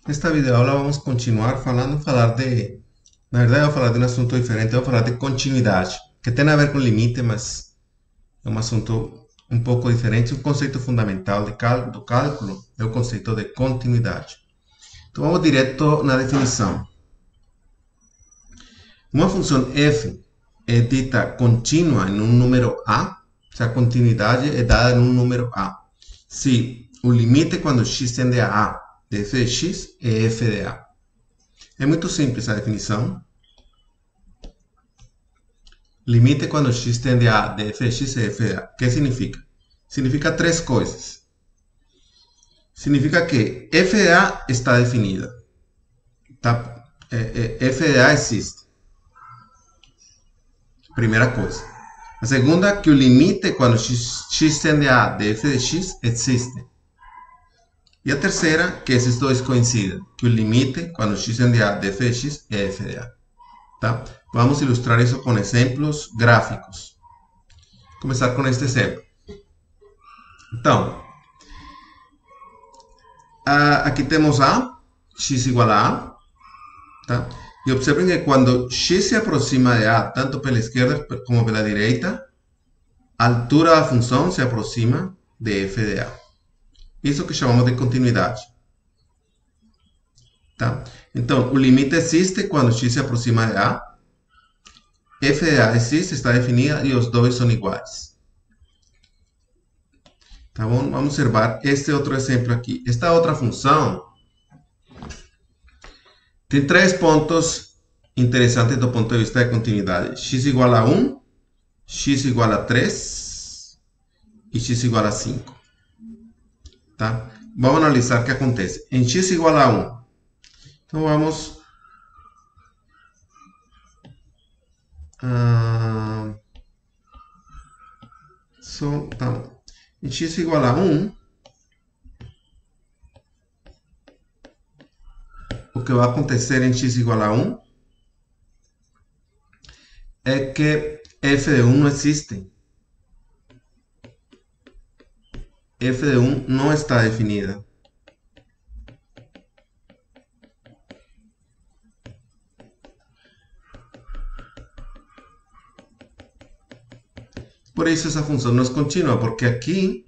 Nesta videoaula vamos continuar falar de... Na verdade, eu vou falar de um assunto diferente, eu vou falar de continuidade, que tem a ver com limite, mas é um assunto um pouco diferente. O conceito fundamental do cálculo é o conceito de continuidade. Então vamos direto na definição. Uma função f é dita contínua em um número a, se a continuidade é dada em um número a. Se o limite quando x tende a de f de x é f de a. É muito simples a definição. Limite quando x tende a de f de x é f de a. O que significa? Significa três coisas. Significa que f de a está definida. Tá? F de a existe. Primeira coisa. A segunda, que o limite quando x tende a de f de x existe. E a terceira, que esses dois coincidem, que o limite quando x tende a de f de x é f de a. Tá? Vamos ilustrar isso com exemplos gráficos. Vou começar com este exemplo. Então, aqui temos a, x igual a a, tá? E observem que quando x se aproxima de a, tanto pela esquerda como pela direita, a altura da função se aproxima de f de a. Isso que chamamos de continuidade. Tá? Então, o limite existe quando x se aproxima de a, f de a existe, está definida e os dois são iguais. Tá bom? Vamos observar este outro exemplo aqui. Esta outra função tem três pontos interessantes do ponto de vista de continuidade. X igual a 1, x igual a 3 e x igual a 5. Tá? Vamos analisar o que acontece. Em x igual a 1, então vamos... em x igual a 1, o que vai acontecer em x igual a 1 é que f de 1 não existe. F de 1 não está definida. Por isso essa função não é contínua, porque aqui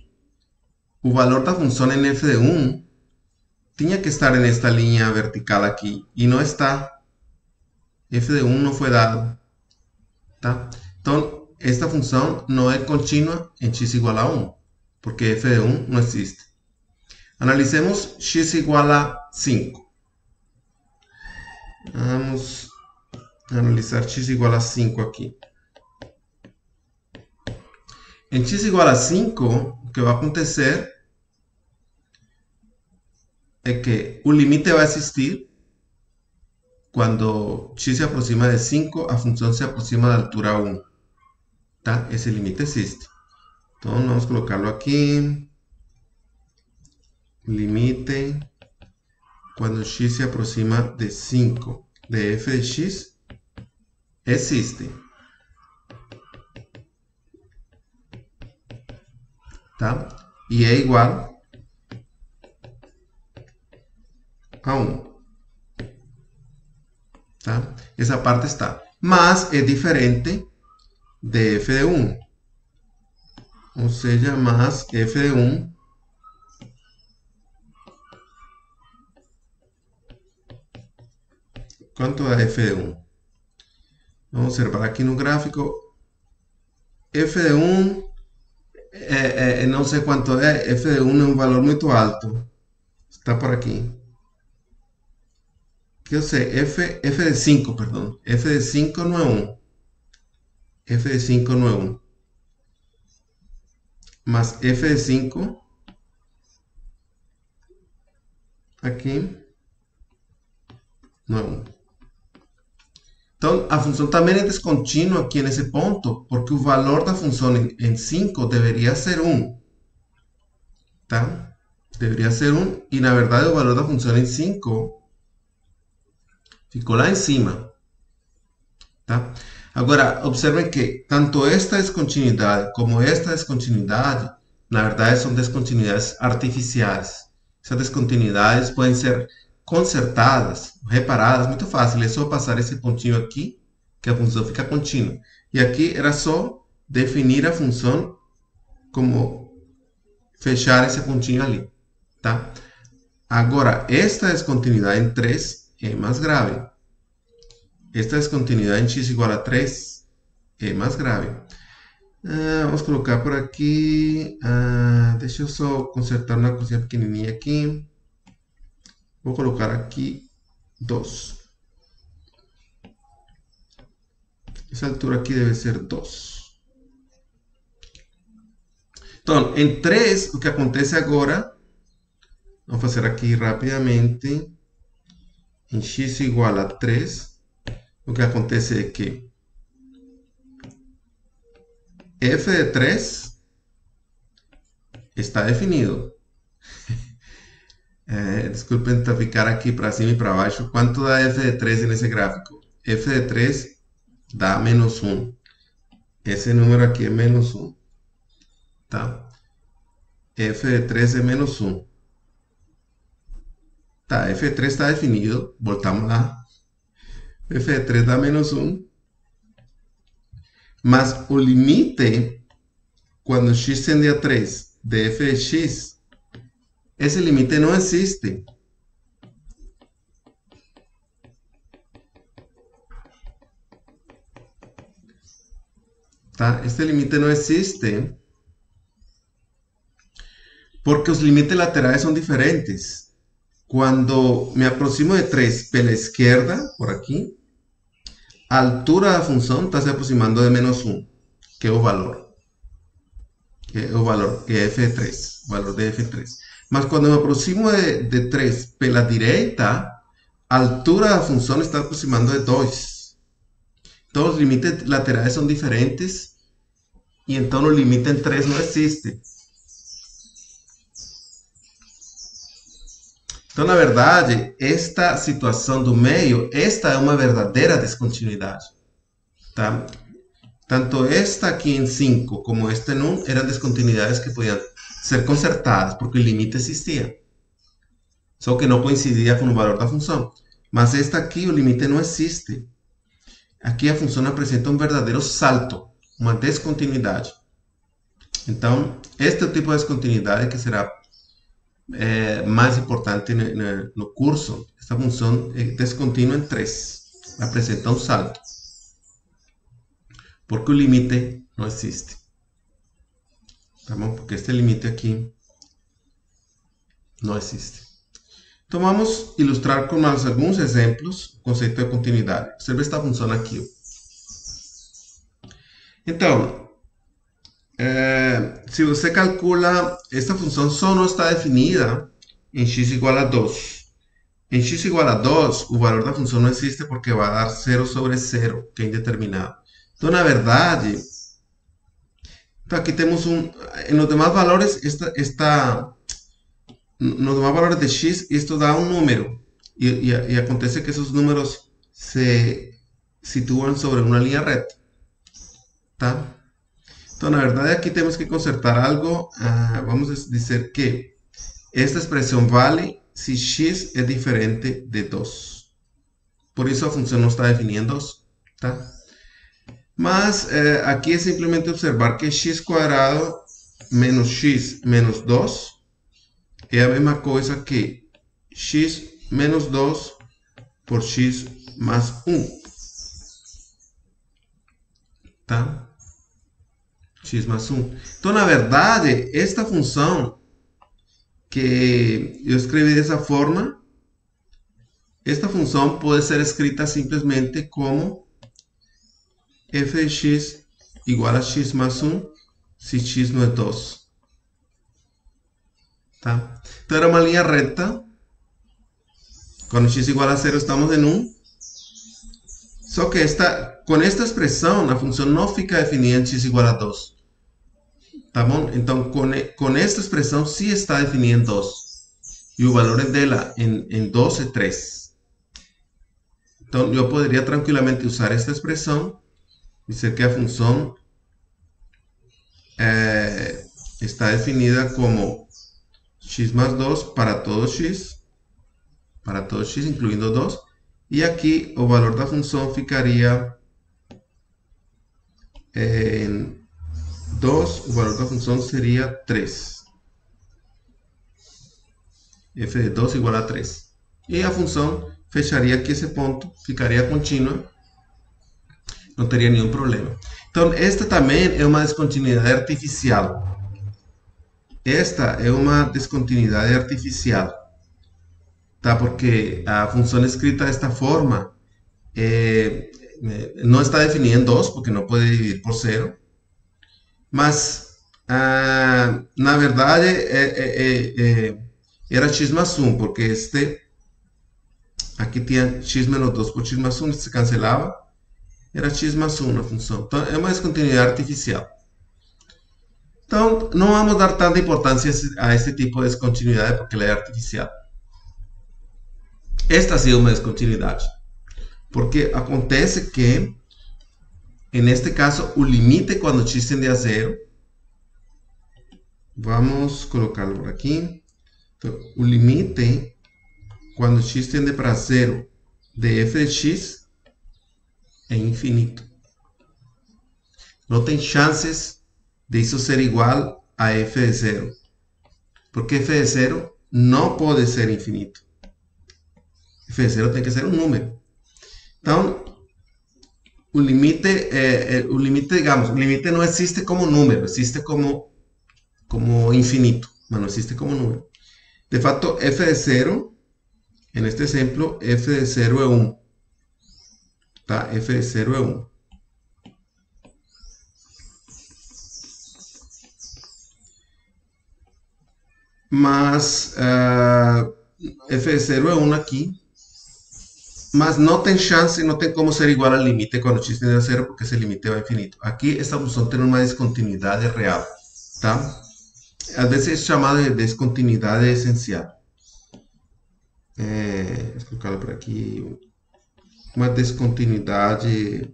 o valor da função em f de 1 tinha que estar nesta linha vertical aqui, e não está. F de 1 não foi dado. Tá? Então, esta função não é contínua em x igual a 1, porque f de 1 não existe. Analicemos x igual a 5. Vamos analisar x igual a 5 aqui. Em x igual a 5, o que vai acontecer é que o limite vai existir quando x se aproxima de 5, a função se aproxima da altura 1. Tá? Esse limite existe. Então, vamos colocarlo aqui. Limite quando x se aproxima de 5 de f de x existe. Tá? E é igual a 1. Tá? Essa parte está. Mas é diferente de f de 1. Ou seja, mais f de 1 quanto é f de 1? Vamos observar aqui no gráfico. F de 1, não sei quanto é, f de 1 é um valor muito alto. Está por aqui. Que eu sei, f de 5, perdão. F de 5 não é 1. F de 5 não é 1. Mas f de 5 aqui não é 1. Então, a função também é descontínua aqui nesse ponto, porque o valor da função em 5 deveria ser 1. Tá? Deveria ser 1, e na verdade o valor da função em 5 ficou lá em cima. Tá? Agora, observem que tanto esta descontinuidade como esta descontinuidade, na verdade, são descontinuidades artificiais. Essas descontinuidades podem ser consertadas, reparadas, muito fácil. É só passar esse pontinho aqui, que a função fica contínua. E aqui era só definir a função como fechar esse pontinho ali, tá? Agora, esta descontinuidade em 3 é mais grave. Esta descontinuidade em x igual a 3 é mais grave. Vamos colocar por aqui. Deixa eu só consertar uma coisinha pequenininha aqui. Vou colocar aqui 2. Essa altura aqui deve ser 2. Então, em 3, o que acontece agora, vamos fazer aqui rapidamente, em x igual a 3, o que acontece é que f de 3 está definido. Desculpen ficar aqui para cima e para baixo. Quanto dá f de 3 nesse gráfico? F de 3 dá menos 1. Esse número aqui é menos 1. Tá? F de 3 é menos 1. Tá, f de 3 está definido. Voltamos lá. F de 3 dá menos 1. Mas o limite, quando x tende a 3, de f de x, esse limite não existe. Tá? Este limite não existe porque os limites laterais são diferentes. Quando me aproximo de 3 pela esquerda, por aqui, a altura da função está se aproximando de menos 1, que é o valor. Que é f de 3, o valor de f de 3. Mas quando me aproximo de 3 pela direita, a altura da função está aproximando de 2. Então os limites laterais são diferentes e então o limite em 3 não existe. Então, na verdade, esta situação do meio, esta é uma verdadeira descontinuidade. Tá? Tanto esta aqui em 5 como esta em 1 eram descontinuidades que podiam ser consertadas, porque o limite existia. Só que não coincidia com o valor da função. Mas esta aqui, o limite não existe. Aqui a função apresenta um verdadeiro salto, uma descontinuidade. Então, este é o tipo de descontinuidade que será mais importante no curso. Esta função é descontínua em 3. Apresenta um salto. Porque o limite não existe. Tá bom? Porque este limite aqui não existe. Então vamos ilustrar com mais alguns exemplos o conceito de continuidade. Observe esta função aqui. Então, se você calcula, esta função só não está definida em x igual a 2. Em x igual a 2, o valor da função não existe porque vai dar 0 sobre 0, que é indeterminado. Então, na verdade, então aqui temos en los demás valores, nos demás valores de x, esto da un número. Y acontece que esos números se sitúan sobre una línea recta. ¿Tá? Entonces, la verdad, aquí tenemos que concertar algo. Vamos a decir que esta expresión vale si x es diferente de 2. Por eso la función no está definida en 2. ¿Tá? Mas aquí es simplemente observar que x cuadrado menos x menos 2 es la misma cosa que x menos 2 por x más 1. Tá? X más 1. Então, na verdade, esta função que eu escrevi dessa forma, esta função pode ser escrita simplesmente como f de x igual a x más 1 se x não é 2. Tá? Então, era uma linha reta. Quando x igual a 0, estamos em 1. Só que com esta expressão, a função não fica definida em x igual a 2. Tá bom? Então, com esta expressão, sim está definida em 2. E o valor dela em 2 é 3. Então, eu poderia tranquilamente usar esta expressão, dizer que a função está definida como x más 2 para todo x, para todo x, incluindo 2. E aqui o valor da função ficaria em 2, o valor da função seria 3. F de 2 igual a 3. E a função fecharia aqui esse ponto, ficaria contínua, não teria nenhum problema. Então, esta também é uma descontinuidade artificial. Esta é uma descontinuidade artificial, tá? Porque a função escrita desta forma não está definida em 2, porque não pode dividir por 0. Mas, na verdade, era x más 1, porque aqui tinha x menos 2 por x más 1, se cancelava, era x más 1 a função. Então, é uma descontinuidade artificial. Então, não vamos dar tanta importância a este tipo de descontinuidade, porque ela é artificial. Esta sí es uma descontinuidade, porque acontece que, en este caso, o limite quando x tende a 0, vamos colocarlo por aqui. Então, o limite quando x tende para 0 de f de x é infinito. Não tem chances de isso ser igual a f de 0, porque f de 0 não pode ser infinito. F de 0 tem que ser um número. Então, o limite, digamos, o limite não existe como número, existe como infinito, mas não existe como número. De fato, f de 0, en este exemplo, f de 0 é 1. Tá? F de 0 é 1. Mas f de 0 é 1 aqui. Mas não tem chance, não tem como ser igual ao limite quando x tende a 0, porque esse limite vai infinito. Aqui, esta função tem uma descontinuidade real, tá? Às vezes é chamada de descontinuidade essencial. Vou colocar por aqui. Uma descontinuidade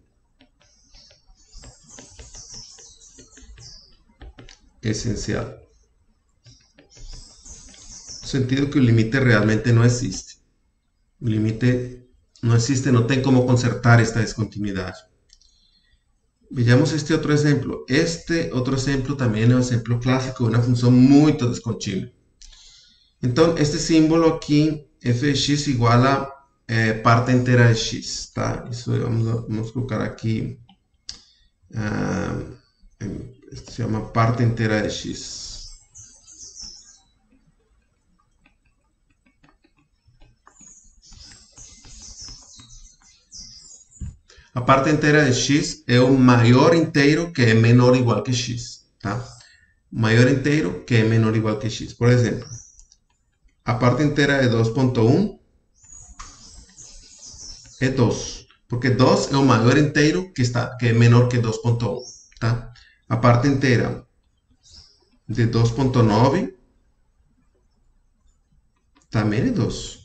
essencial. No sentido que o limite realmente não existe. O limite não existe, não tem como consertar esta descontinuidade. Vejamos este outro exemplo. Este outro exemplo também é um exemplo clássico de uma função muito descontínua. Então, este símbolo aqui, f de x igual a parte inteira de x, tá? Isso vamos colocar aqui, se chama parte inteira de x. A parte inteira de x é o maior inteiro que é menor ou igual que x, tá? O maior inteiro que é menor ou igual que x. Por exemplo, a parte inteira de 2.1 é 2, porque 2 é o maior inteiro que é menor que 2.1, tá? A parte inteira de 2.9 também é 2,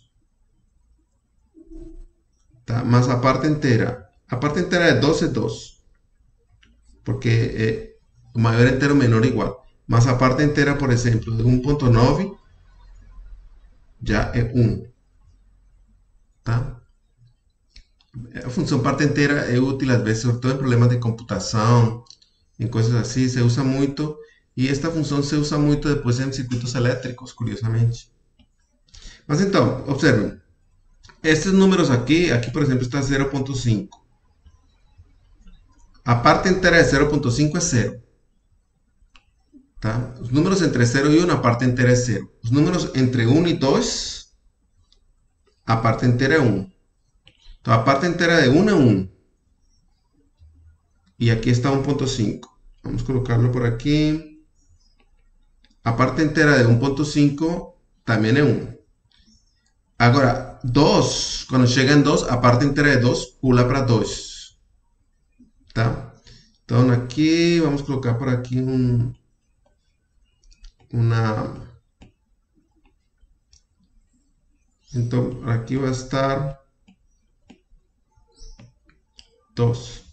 tá? Mas a parte inteira de 2 é 2, porque o maior inteiro menor ou igual. Mas a parte inteira, por exemplo, de 1.9 já é 1, tá? A função parte inteira é útil às vezes, sobretudo em problemas de computação, em coisas assim, se usa muito. E esta função se usa muito depois em circuitos elétricos, curiosamente. Mas então, observem. Estes números aqui por exemplo, está 0.5. A parte inteira de 0.5 é 0. Tá? Os números entre 0 e 1, a parte inteira é 0. Os números entre 1 e 2, a parte inteira é 1. Então, a parte inteira de 1 é 1. E aqui está 1.5. Vamos colocarlo por aqui. A parte inteira de 1.5 também é 1. Agora, 2, quando chega em 2, a parte inteira de 2 pula para 2. Tá? Então, aqui, vamos colocar por aqui Então, aqui vai estar 2.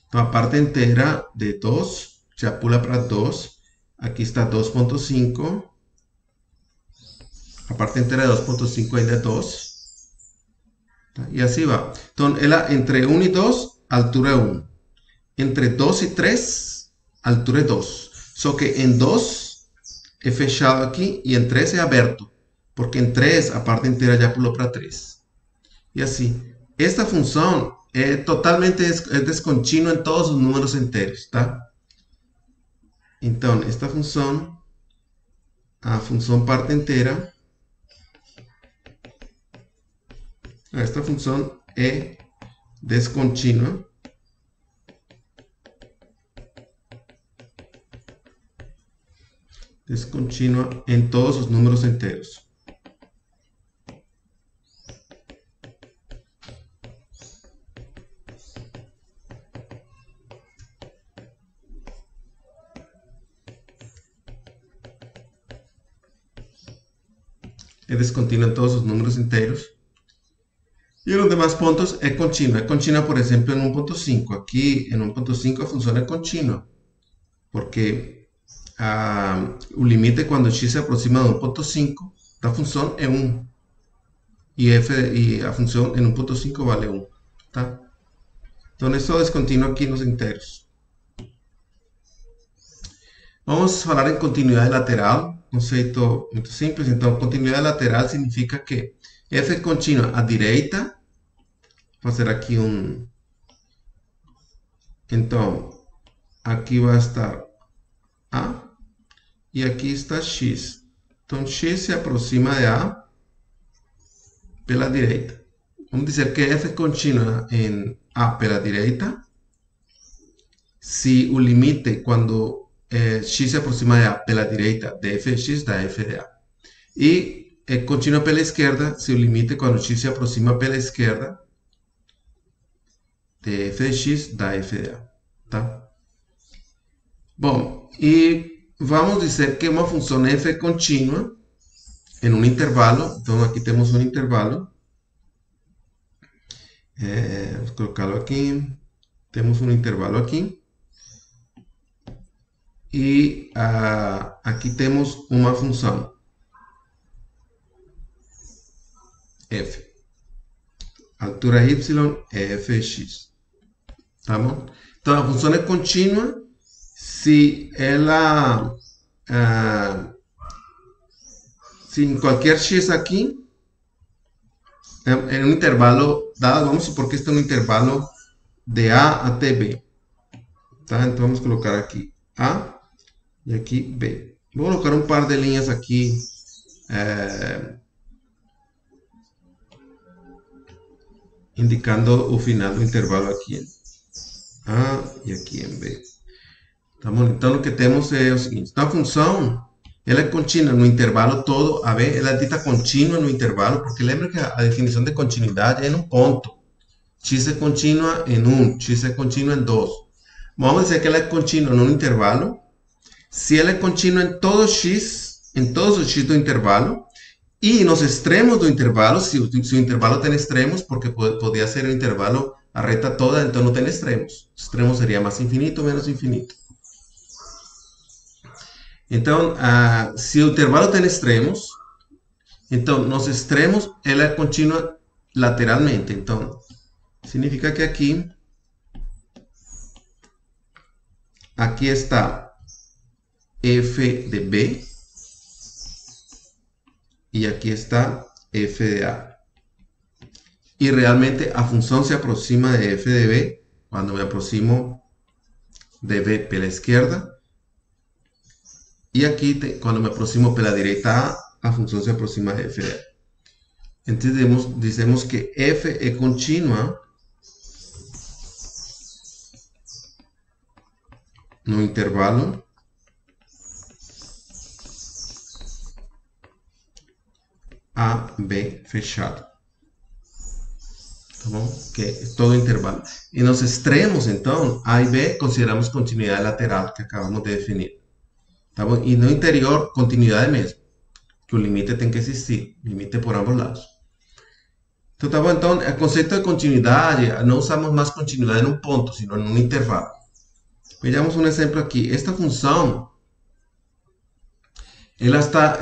Então, a parte inteira de 2 já pula para 2. Aqui está 2.5. A parte inteira de 2.5 ainda é 2. Tá? E assim vai. Então, ela entre 1 e 2, altura é 1. Entre 2 e 3, altura é 2. Só que em 2 é fechado aqui e em 3 é aberto. Porque em 3 a parte inteira já pulou para 3. E assim, esta função é totalmente descontínua em todos os números inteiros, tá? Então, esta função, a função parte inteira, esta função é descontínua em todos os números inteiros. É descontínua em todos os números inteiros. E en los demás puntos es continua. Es continua, por ejemplo, en 1.5. Aquí, en 1.5, a función es continua. Porque el límite cuando x se aproxima de 1.5, la función es 1. Y la función en 1.5 vale 1. ¿Tá? Entonces, esto es continuo aquí en los enteros. Vamos a hablar en continuidad lateral. Conceito muito simples. Então, continuidade lateral significa que f é contínua à direita. Vou fazer aqui um... Então, aqui vai estar A e aqui está x. Então, x se aproxima de A pela direita. Vamos dizer que f é contínua em A pela direita se o limite quando x se aproxima de A pela direita de f de x dá f de A. E é contínua pela esquerda se o limite quando x se aproxima pela esquerda de f de x dá f de A. Tá? Bom, e vamos dizer que uma função f é contínua em um intervalo. Então, aqui temos um intervalo. Vamos colocá-lo aqui. Temos um intervalo aqui. E aqui temos uma função f. Altura y é f de x. Tá bom? Então, a função é contínua se ela... se em qualquer x aqui, em um intervalo dado, vamos supor que este é um intervalo de A até B. Tá? Então, vamos colocar aqui A e aqui B. Vou colocar um par de linhas aqui indicando o final do intervalo aqui em A e aqui em B. Tá bom? Então, o que temos é o seguinte. Então, a função ela é contínua no intervalo todo. A B ela é dita contínua no intervalo, porque lembra que a definição de continuidade é em um ponto. X é contínua em 1, x é contínua em 2. Vamos dizer que ela é contínua num intervalo. Se ela é contínua em todos os x do intervalo, e nos extremos do intervalo, se o intervalo tem extremos, porque poderia ser um intervalo a reta toda, então não tem extremos. O extremo seria mais infinito ou menos infinito. Então, se o intervalo tem extremos, então nos extremos ela é contínua lateralmente. Então, significa que aqui está f de B e aqui está f de A. E realmente a função se aproxima de f de B quando me aproximo de B pela esquerda. E aqui, quando me aproximo pela direita A função se aproxima de f de A. Então, dizemos que f é contínua no intervalo A, B fechado. Tá bom? Que é todo intervalo. E nos extremos, então, A e B, consideramos continuidade lateral, que acabamos de definir. Tá bom? E no interior, continuidade mesmo. Que o limite tem que existir. Limite por ambos lados. Então, tá bom? Então, o conceito de continuidade, não usamos mais continuidade em um ponto, sino em um intervalo. Vejamos um exemplo aqui. Esta função, ela está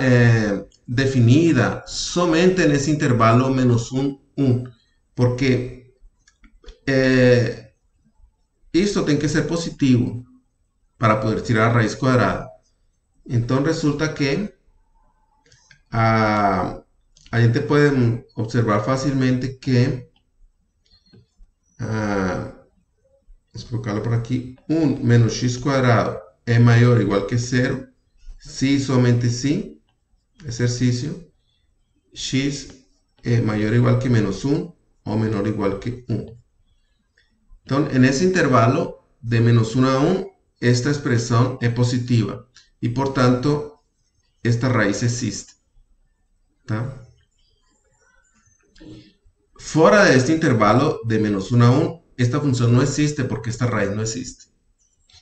definida somente nesse intervalo menos 1, 1. porque isto tem que ser positivo para poder tirar a raiz quadrada. Então resulta que a gente puede observar fácilmente que, vamos colocarlo por aquí, 1 menos x cuadrado es mayor o igual que 0, si somente si, ejercicio, x es mayor o igual que menos 1 o menor o igual que 1. Entonces, en ese intervalo de menos 1 a 1, esta expresión es positiva y por tanto, esta raíz existe. ¿Tá? Fuera de este intervalo de menos 1 a 1, esta función no existe porque esta raíz no existe.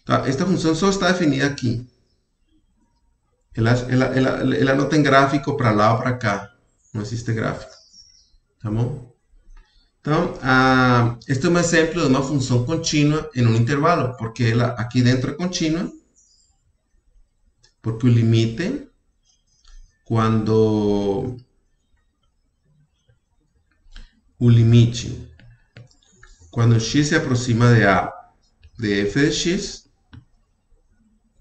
¿Tá? Esta función solo está definida aquí. Ela no tem gráfico para lá ou para cá. Não existe gráfico. Tá bom? Então, este é um exemplo de uma função contínua em um intervalo, porque ela aqui dentro é contínua, porque o limite, quando x se aproxima de a de f de x,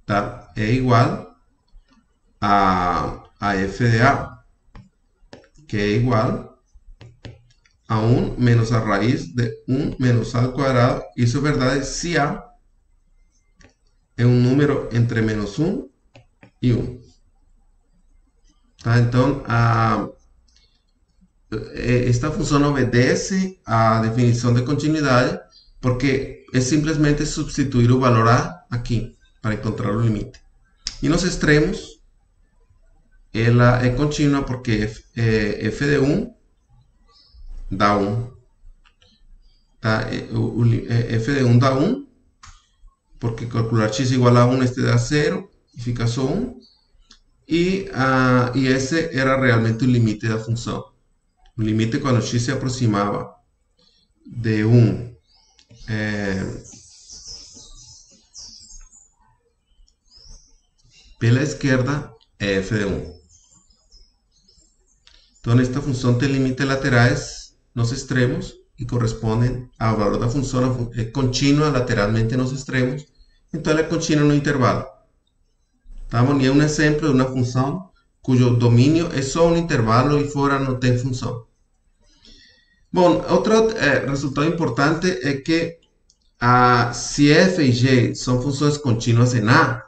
tá? É igual a f de a, que é igual a 1 menos a raiz de 1 menos a al cuadrado. Isso é verdade se a é um número entre menos 1 e 1. Tá? Então, esta função obedece à definição de continuidade, porque é simplesmente substituir o valor a aqui, para encontrar o limite. E nos extremos, ela é contínua porque f de 1 dá 1. Tá? F de 1 dá 1, porque calcular x igual a 1, este dá 0, e fica só 1. E esse era realmente o limite da função. O limite quando x se aproximava de 1 pela esquerda é f de 1. Então, esta função tem limites laterais nos extremos e correspondem ao valor da função. É contínua lateralmente nos extremos, então ela é contínua no intervalo. Tá? E é um exemplo de uma função cujo domínio é só um intervalo e fora não tem função. Bom, outro resultado importante é que se f e g são funções contínuas em A,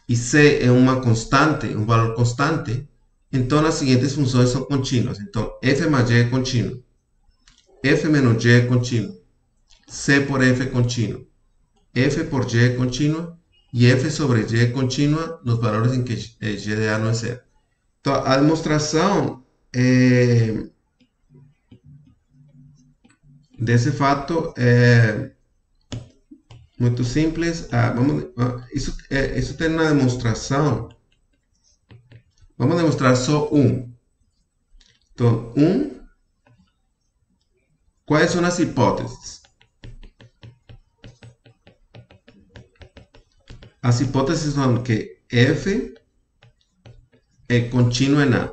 e c é uma constante, um valor constante, então as seguintes funções são contínuas. Então, f mais g é contínuo, f menos g é contínuo, c por f é contínuo, f por g é contínua, e f sobre g é contínua nos valores em que g de a não é zero. Então, a demonstração desse fato é muito simples. Isso tem uma demonstração. Vamos demonstrar só um. Então, quais são as hipóteses? As hipóteses são que f é contínuo em A.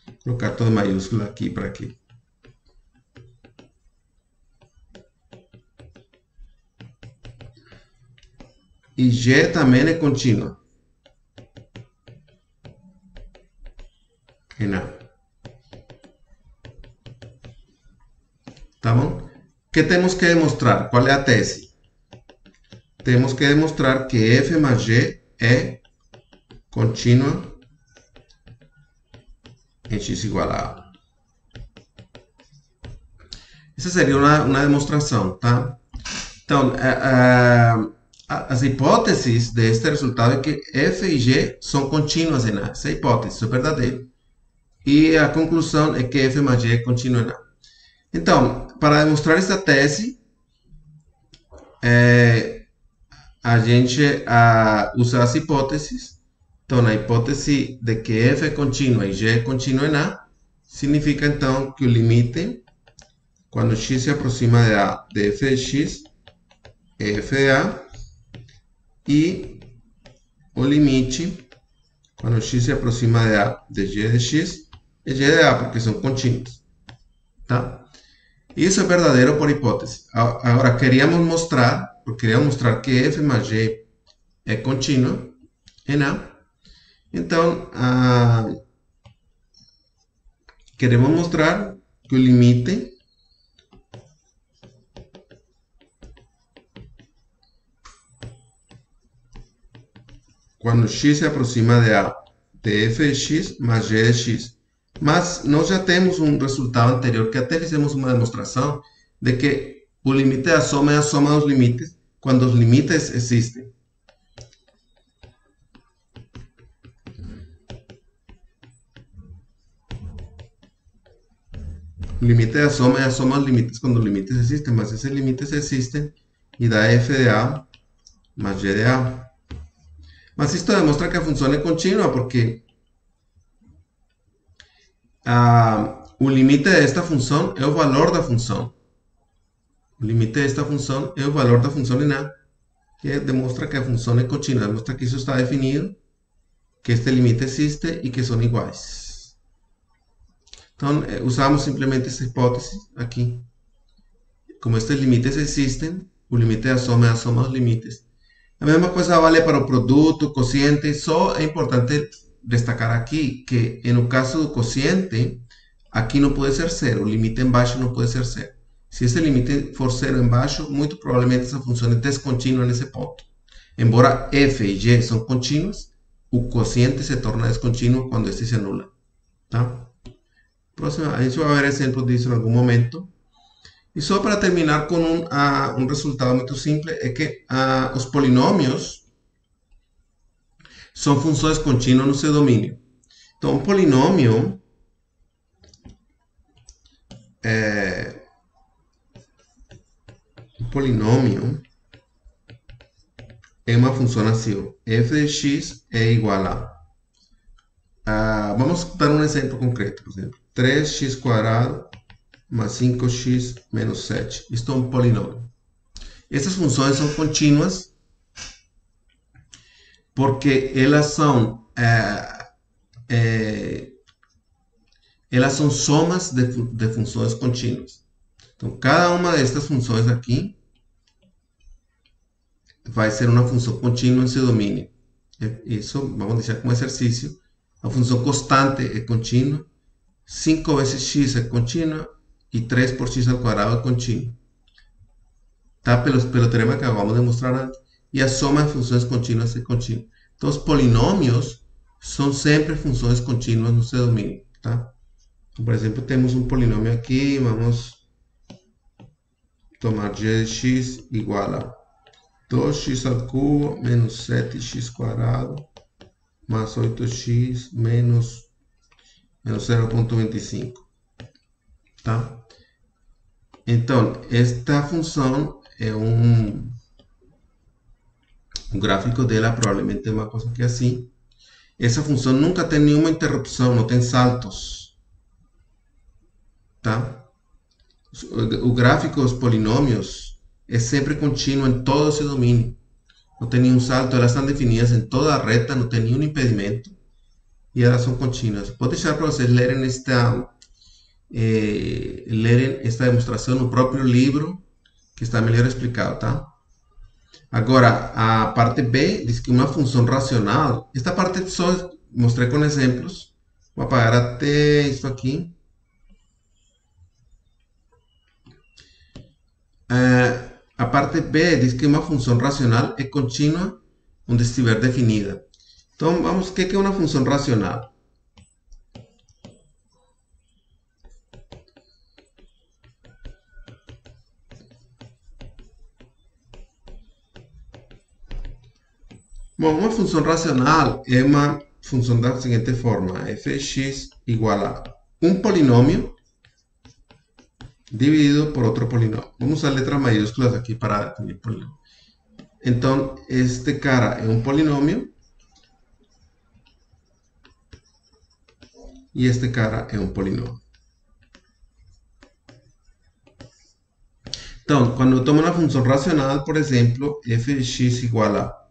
Vou colocar tudo maiúsculo aqui para aqui. E g também é contínua em A. Tá bom? O que temos que demonstrar? Qual é a tese? Temos que demonstrar que f mais g é contínua em x igual a A. Essa seria uma demonstração, tá? Então, as hipóteses deste resultado é que f e g são contínuas em A. Essa é a hipótese, isso é verdadeiro. E a conclusão é que f mais g é contínuo em A. Então, para demonstrar essa tese, a gente usa as hipóteses. Então, a hipótese de que f é contínua e g é contínuo em A, significa então que o limite, quando x se aproxima de A de f de x, é f de A, e o limite, quando x se aproxima de A de g de x, é g de A, porque são contínuos. ¿tá? Y eso es verdadero por hipótesis. Ahora, queríamos mostrar que f más y es continuo en A. Entonces, queremos mostrar que el límite cuando x se aproxima de A de f de x más y de x. Mas nós já temos um resultado anterior que até fizemos uma demonstração de que o limite da soma é a soma dos limites quando os limites existem. O limite da soma é a soma dos limites quando os limites existem, mas esses limites existem e dá f de A mais y de A. Mas isto demonstra que a função é contínua porque o limite desta função é o valor da função. O limite desta função é o valor da função em A, que demonstra que a função é contínua. Demonstra que isso está definido, que este limite existe e que são iguais. Então, usamos simplesmente essa hipótese aqui. Como estes limites existem, o limite da soma é a soma dos limites. A mesma coisa vale para o produto, quociente. Só é importante destacar aqui que, no caso do quociente, aqui não pode ser zero. O limite embaixo não pode ser zero. Se esse limite for zero embaixo, muito provavelmente essa função é descontínua nesse ponto. Embora f e y são contínuos, o quociente se torna descontínuo quando este se anula. Tá? Próxima, a gente vai ver exemplos disso em algum momento. E só para terminar com um resultado muito simples, é que os polinômios são funções contínuas no seu domínio. Então, um polinômio é uma função assim, f de x é igual a... vamos dar um exemplo concreto, por exemplo, 3x² mais 5x menos 7. Isto é um polinômio. Essas funções são contínuas porque elas são somas de funções contínuas. Então, cada uma destas funções aqui vai ser uma função contínua em seu domínio. Isso vamos deixar como exercício. A função constante é contínua, 5 vezes x é contínua e 3 por x ao quadrado é contínuo. Tá? Pelo teorema que acabamos de mostrar antes. E a soma de funções contínuas é contínua. Então, os polinômios são sempre funções contínuas no seu domínio. Tá? Por exemplo, temos um polinômio aqui, vamos tomar g de x igual a 2x ao cubo menos 7x² mais 8x menos 0,25. Tá? Então, esta função é o gráfico dela provavelmente é uma coisa que é assim. Essa função nunca tem nenhuma interrupção, não tem saltos. Tá? O gráfico dos polinômios é sempre contínuo em todo esse domínio. Não tem nenhum salto, elas estão definidas em toda a reta, não tem nenhum impedimento. E elas são contínuas. Vou deixar para vocês lerem esta demonstração no próprio livro, que está melhor explicado, tá? Agora, a parte B diz que uma função racional, esta parte só mostrei com exemplos, vou apagar até isso aqui. A parte B diz que uma função racional é contínua onde estiver definida. Então, vamos, o que é uma função racional? Bom, uma função racional é uma função da seguinte forma: f de x igual a um polinômio dividido por outro polinômio. Vamos usar letras maiúsculas aqui para definir polinômio. Então, este cara é um polinômio e este cara é um polinômio. Então, quando eu tomo uma função racional, por exemplo, f de x igual a,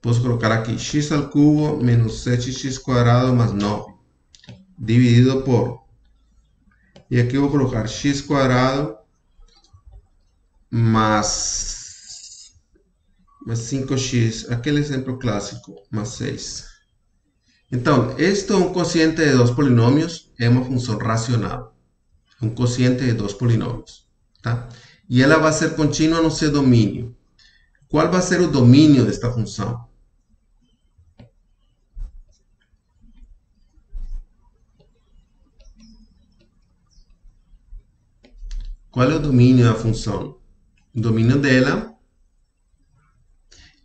posso colocar aqui, x ao cubo menos 7x² mais 9, dividido por... Y aquí voy a colocar x cuadrado más 5x, aquel ejemplo clásico, más 6. Então, este é um quociente de dois polinomios, é uma função racional. Um quociente de dois polinomios. Tá? E ela vai ser contínua no seu domínio. Qual vai ser o domínio desta função? Qual é o domínio da função? O domínio dela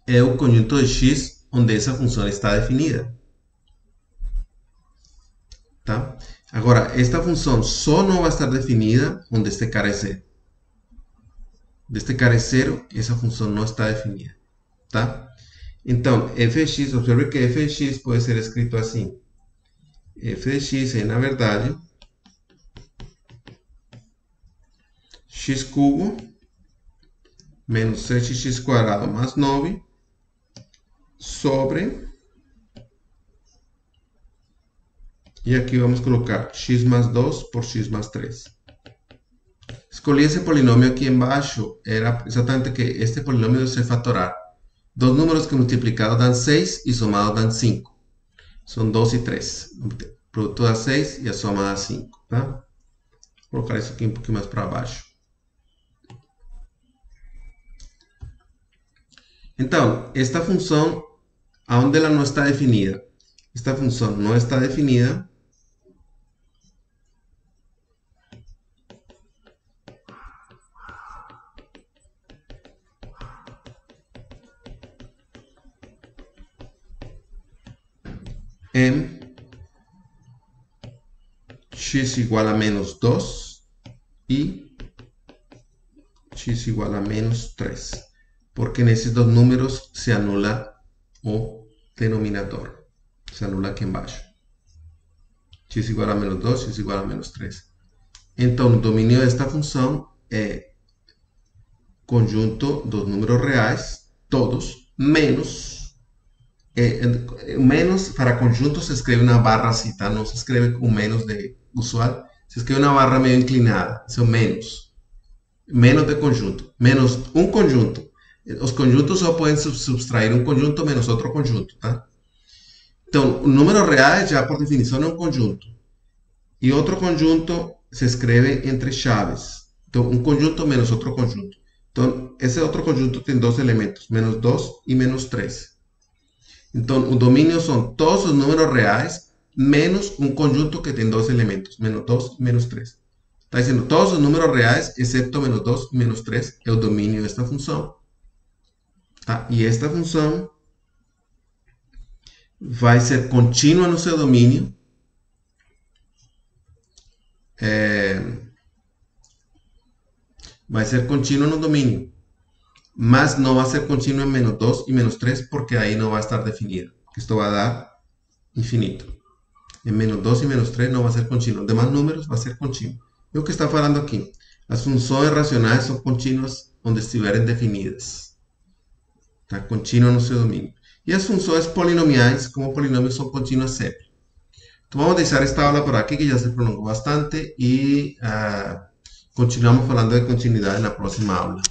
é o conjunto de x onde essa função está definida. Tá? Agora, esta função só não vai estar definida onde este cara é zero. Deste cara é zero, essa função não está definida. Tá? Então, f de x, observe que f de x pode ser escrito assim. F de x é, na verdade, x cubo menos 7x cuadrado mais 9 sobre, e aqui vamos colocar x mais 2 por x mais 3. Escolhi esse polinômio aqui embaixo, era exatamente que este polinômio deve ser fatorar. Dos números que multiplicados dão 6 e somados dão 5. São 2 e 3. O produto dá 6 e a soma dá 5. Tá? Vou colocar isso aqui um pouquinho mais para baixo. Então, esta função, onde ela não está definida? Esta função não está definida. Em x igual a menos 2 e x igual a menos 3. Porque nesses dois números se anula o denominador. Se anula aqui embaixo. X igual a menos 2, x igual a menos 3. Então, o domínio desta função é conjunto dos números reais, todos, menos. Menos, para conjunto se escreve uma barra assim, tá? Não se escreve com menos de usual. Se escreve uma barra meio inclinada. Isso é menos. Menos de conjunto. Menos um conjunto. Os conjuntos só podem subtrair um conjunto menos outro conjunto, tá? Então, números reais já por definição é um conjunto. E outro conjunto se escreve entre chaves. Então, um conjunto menos outro conjunto. Então, esse outro conjunto tem dois elementos, menos 2 e menos 3. Então, o domínio são todos os números reais menos um conjunto que tem dois elementos, menos 2 e menos 3. Está dizendo todos os números reais, exceto menos 2 e menos 3, é o domínio desta função. Tá? E esta função vai ser contínua no seu domínio. Vai ser contínua no domínio. Mas não vai ser contínua em menos 2 e menos 3, porque aí não vai estar definido. Isto vai dar infinito. Em menos 2 e menos 3 não vai ser contínuo. Demais números vai ser contínuo. É o que está falando aqui. As funções racionais são contínuas onde estiverem definidas. Está contínua no seu domínio. E as funções polinomiais, como polinomios, são contínuas sempre. Então vamos deixar esta aula por aqui, que já se prolongou bastante, e continuamos falando de continuidade na próxima aula.